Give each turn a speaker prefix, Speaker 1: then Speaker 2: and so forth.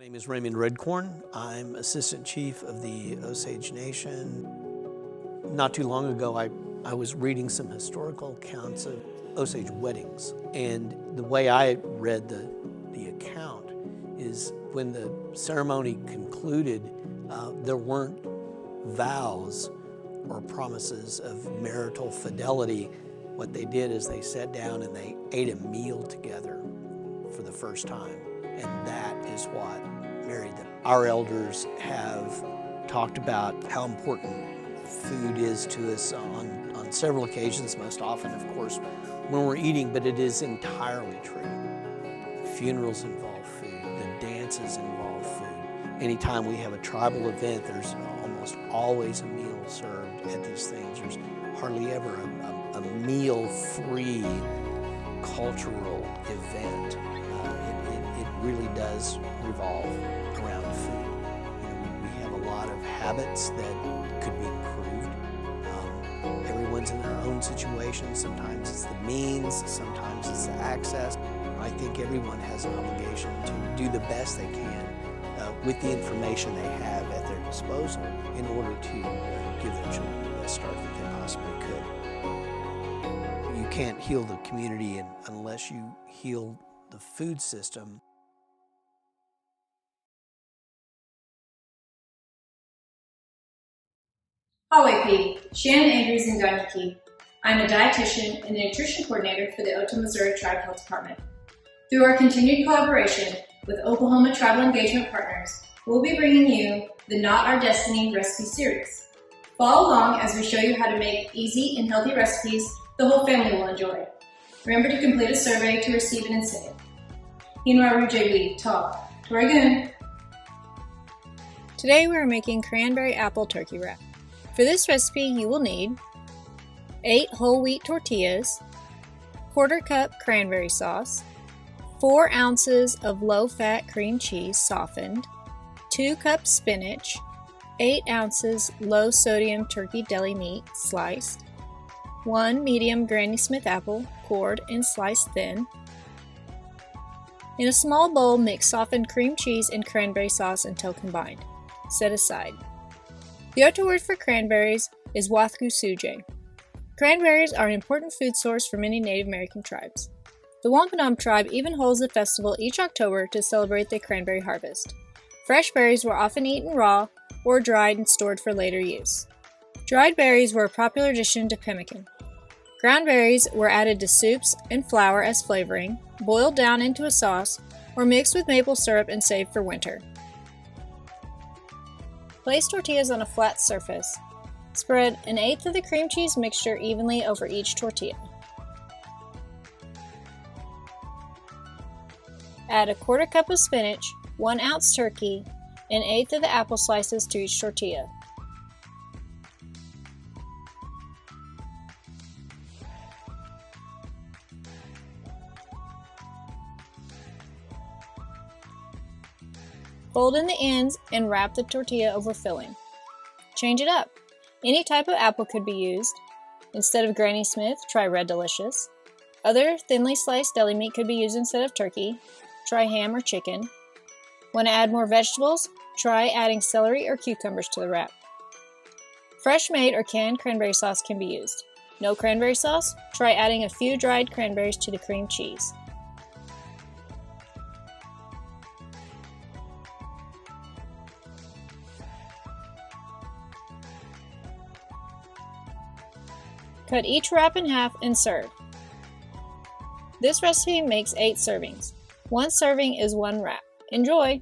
Speaker 1: My name is Raymond Redcorn. I'm Assistant Chief of the Osage Nation. Not too long ago, I was reading some historical accounts of Osage weddings. And the way I read the account is when the ceremony concluded, there weren't vows or promises of marital fidelity. What they did is they sat down and they ate a meal together for the first time. And that is what married them. Our elders have talked about how important food is to us on several occasions, most often, of course, when we're eating, but it is entirely true. Funerals involve food, the dances involve food. Anytime we have a tribal event, there's almost always a meal served at these things. There's hardly ever a meal-free cultural event. It really does revolve around food. We have a lot of habits that could be improved. Everyone's in their own situation. Sometimes it's the means, sometimes it's the access. I think everyone has an obligation to do the best they can with the information they have at their disposal in order to give their children the best start that they possibly could. You can't heal the community unless you heal the food system.
Speaker 2: Hallway Shannon Andrews in Gundy. I'm a dietitian and a nutrition coordinator for the Otoe-Missouria Tribe Health Department. Through our continued collaboration with Oklahoma Tribal Engagement Partners, we'll be bringing you the Not Our Destiny recipe series. Follow along as we show you how to make easy and healthy recipes the whole family will enjoy. Remember to complete a survey to receive an incentive.
Speaker 3: Today we are making cranberry apple turkey wrap. For this recipe, you will need 8 whole wheat tortillas, 1/4 cup cranberry sauce, 4 ounces of low-fat cream cheese softened, 2 cups spinach, 8 ounces low-sodium turkey deli meat sliced, 1 medium Granny Smith apple cored and sliced thin. In a small bowl, mix softened cream cheese and cranberry sauce until combined. Set aside. The Otoe word for cranberries is Otoe-Missouria. Cranberries are an important food source for many Native American tribes. The Wampanoag tribe even holds a festival each October to celebrate the cranberry harvest. Fresh berries were often eaten raw or dried and stored for later use. Dried berries were a popular addition to pemmican. Ground berries were added to soups and flour as flavoring, boiled down into a sauce, or mixed with maple syrup and saved for winter. Place tortillas on a flat surface. Spread 1/8 of the cream cheese mixture evenly over each tortilla. Add 1/4 cup of spinach, 1 ounce turkey, and 1/8 of the apple slices to each tortilla. Fold in the ends and wrap the tortilla over filling. Change it up. Any type of apple could be used. Instead of Granny Smith, try Red Delicious. Other thinly sliced deli meat could be used instead of turkey. Try ham or chicken. Want to add more vegetables? Try adding celery or cucumbers to the wrap. Fresh made or canned cranberry sauce can be used. No cranberry sauce? Try adding a few dried cranberries to the cream cheese. Cut each wrap in half and serve. This recipe makes 8 servings. 1 serving is 1 wrap. Enjoy!